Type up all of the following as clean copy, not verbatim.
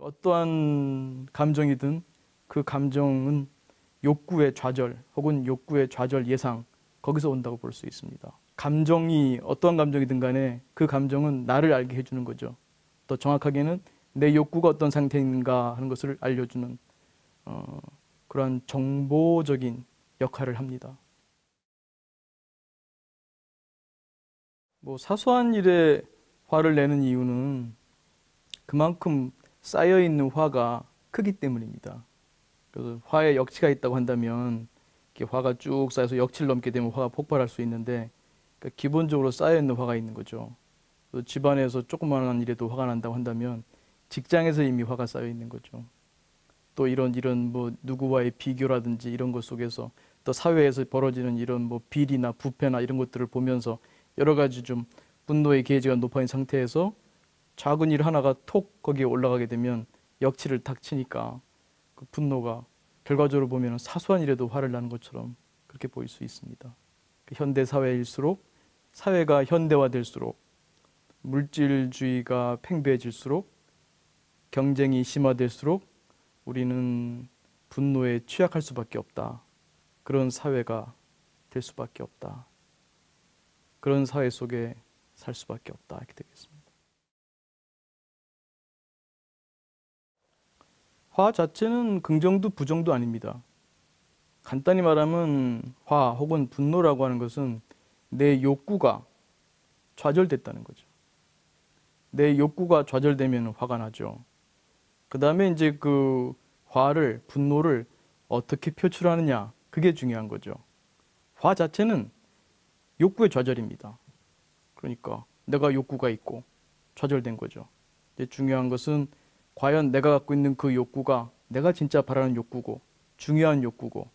어떠한 감정이든 그 감정은 욕구의 좌절 혹은 욕구의 좌절 예상, 거기서 온다고 볼 수 있습니다. 감정이 어떠한 감정이든 간에 그 감정은 나를 알게 해주는 거죠. 더 정확하게는 내 욕구가 어떤 상태인가 하는 것을 알려주는 그러한 정보적인 역할을 합니다. 사소한 일에 화를 내는 이유는 그만큼 쌓여있는 화가 크기 때문입니다. 그래서 화에 역치가 있다고 한다면 이렇게 화가 쭉 쌓여서 역치를 넘게 되면 화가 폭발할 수 있는데, 그러니까 기본적으로 쌓여있는 화가 있는 거죠. 집안에서 조그마한 일에도 화가 난다고 한다면 직장에서 이미 화가 쌓여 있는 거죠. 또 이런 누구와의 비교라든지 이런 것 속에서, 또 사회에서 벌어지는 이런 비리나 부패나 이런 것들을 보면서 여러 가지 좀 분노의 게이지가 높아진 상태에서 작은 일 하나가 톡 거기에 올라가게 되면 역치를 탁 치니까 그 분노가 결과적으로 보면 사소한 일에도 화를 나는 것처럼 그렇게 보일 수 있습니다. 현대 사회일수록, 사회가 현대화될수록, 물질주의가 팽배해질수록, 경쟁이 심화될수록 우리는 분노에 취약할 수밖에 없다. 그런 사회가 될 수밖에 없다. 그런 사회 속에 살 수밖에 없다. 이렇게 되겠습니다. 화 자체는 긍정도 부정도 아닙니다. 간단히 말하면 화 혹은 분노라고 하는 것은 내 욕구가 좌절됐다는 거죠. 내 욕구가 좌절되면 화가 나죠. 그 다음에 이제 그 화를, 분노를 어떻게 표출하느냐, 그게 중요한 거죠. 화 자체는 욕구의 좌절입니다. 그러니까 내가 욕구가 있고 좌절된 거죠. 이제 중요한 것은 과연 내가 갖고 있는 그 욕구가 내가 진짜 바라는 욕구고 중요한 욕구고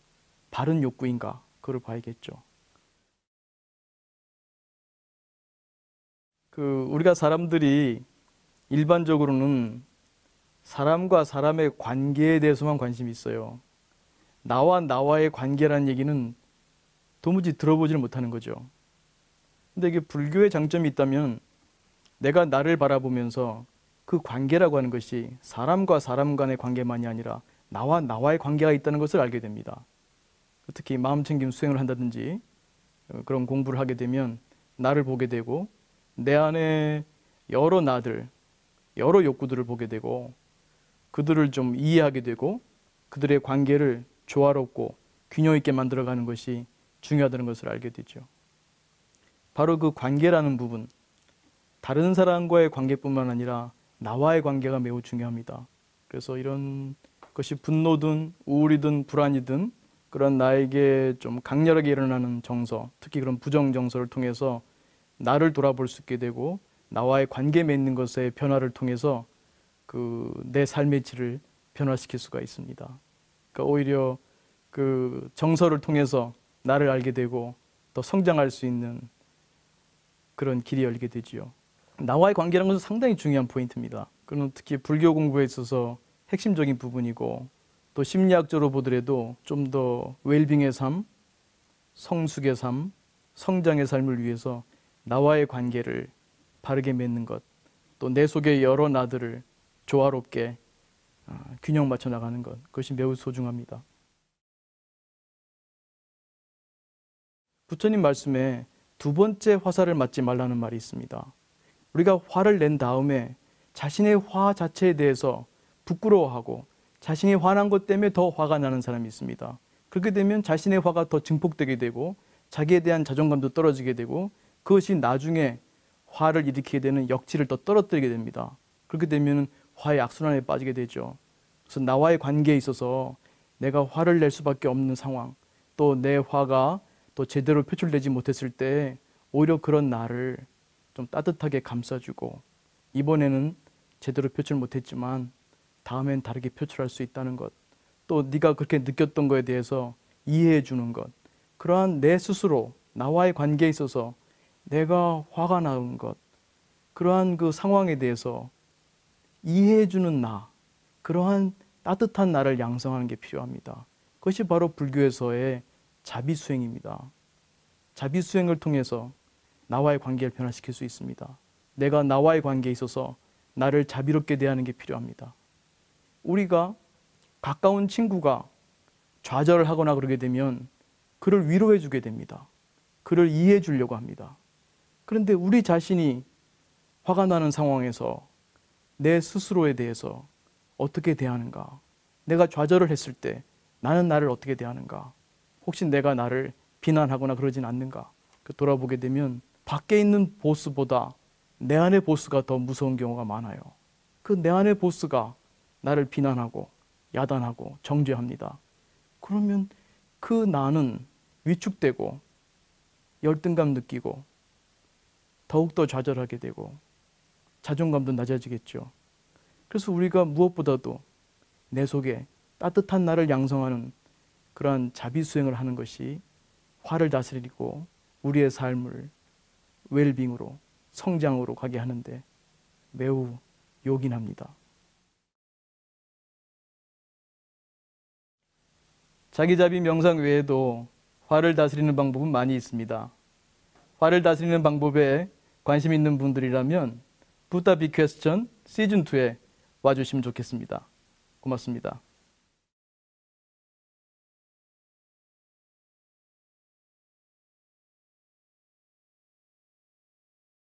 바른 욕구인가, 그걸 봐야겠죠. 우리가 사람들이 일반적으로는 사람과 사람의 관계에 대해서만 관심이 있어요. 나와 나와의 관계라는 얘기는 도무지 들어보지를 못하는 거죠. 근데 이게 불교의 장점이 있다면 내가 나를 바라보면서 그 관계라고 하는 것이 사람과 사람 간의 관계만이 아니라 나와 나와의 관계가 있다는 것을 알게 됩니다. 특히 마음챙김 수행을 한다든지 그런 공부를 하게 되면 나를 보게 되고 내 안에 여러 나들, 여러 욕구들을 보게 되고 그들을 좀 이해하게 되고 그들의 관계를 조화롭고 균형 있게 만들어가는 것이 중요하다는 것을 알게 되죠. 바로 그 관계라는 부분, 다른 사람과의 관계뿐만 아니라 나와의 관계가 매우 중요합니다. 그래서 이런 것이 분노든 우울이든 불안이든 그런 나에게 좀 강렬하게 일어나는 정서, 특히 그런 부정 정서를 통해서 나를 돌아볼 수 있게 되고 나와의 관계 맺는 것의 변화를 통해서 내 삶의 질을 변화시킬 수가 있습니다. 그러니까 오히려 그 정서를 통해서 나를 알게 되고 더 성장할 수 있는 그런 길이 열리게 되지요. 나와의 관계라는 것은 상당히 중요한 포인트입니다. 그는 특히 불교 공부에 있어서 핵심적인 부분이고 또 심리학적으로 보더라도 좀 더 웰빙의 삶, 성숙의 삶, 성장의 삶을 위해서 나와의 관계를 바르게 맺는 것, 또 내 속의 여러 나들을 조화롭게 균형 맞춰 나가는 것, 그것이 매우 소중합니다. 부처님 말씀에 두 번째 화살을 맞지 말라는 말이 있습니다. 우리가 화를 낸 다음에 자신의 화 자체에 대해서 부끄러워하고 자신이 화난 것 때문에 더 화가 나는 사람이 있습니다. 그렇게 되면 자신의 화가 더 증폭되게 되고 자기에 대한 자존감도 떨어지게 되고 그것이 나중에 화를 일으키게 되는 역치를 더 떨어뜨리게 됩니다. 그렇게 되면 화의 악순환에 빠지게 되죠. 그래서 나와의 관계에 있어서 내가 화를 낼 수밖에 없는 상황, 또 내 화가 또 제대로 표출되지 못했을 때 오히려 그런 나를 좀 따뜻하게 감싸주고 이번에는 제대로 표출 못했지만 다음엔 다르게 표출할 수 있다는 것, 또 네가 그렇게 느꼈던 것에 대해서 이해해 주는 것, 그러한 내 스스로 나와의 관계에 있어서 내가 화가 나는 것, 그러한 그 상황에 대해서 이해해 주는 나, 그러한 따뜻한 나를 양성하는 게 필요합니다. 그것이 바로 불교에서의 자비수행입니다. 자비수행을 통해서 나와의 관계를 변화시킬 수 있습니다. 내가 나와의 관계에 있어서 나를 자비롭게 대하는 게 필요합니다. 우리가 가까운 친구가 좌절을 하거나 그러게 되면 그를 위로해 주게 됩니다. 그를 이해해 주려고 합니다. 그런데 우리 자신이 화가 나는 상황에서 내 스스로에 대해서 어떻게 대하는가? 내가 좌절을 했을 때 나는 나를 어떻게 대하는가? 혹시 내가 나를 비난하거나 그러진 않는가? 돌아보게 되면 밖에 있는 보스보다 내 안의 보스가 더 무서운 경우가 많아요. 그 내 안의 보스가 나를 비난하고 야단하고 정죄합니다. 그러면 그 나는 위축되고 열등감 느끼고 더욱더 좌절하게 되고 자존감도 낮아지겠죠. 그래서 우리가 무엇보다도 내 속에 따뜻한 나를 양성하는 그러한 자비수행을 하는 것이 화를 다스리고 우리의 삶을 웰빙으로 성장으로 가게 하는데 매우 요긴합니다. 자기자비 명상 외에도 화를 다스리는 방법은 많이 있습니다. 화를 다스리는 방법에 관심 있는 분들이라면 부다 빅 퀘스천 시즌2에 와주시면 좋겠습니다. 고맙습니다.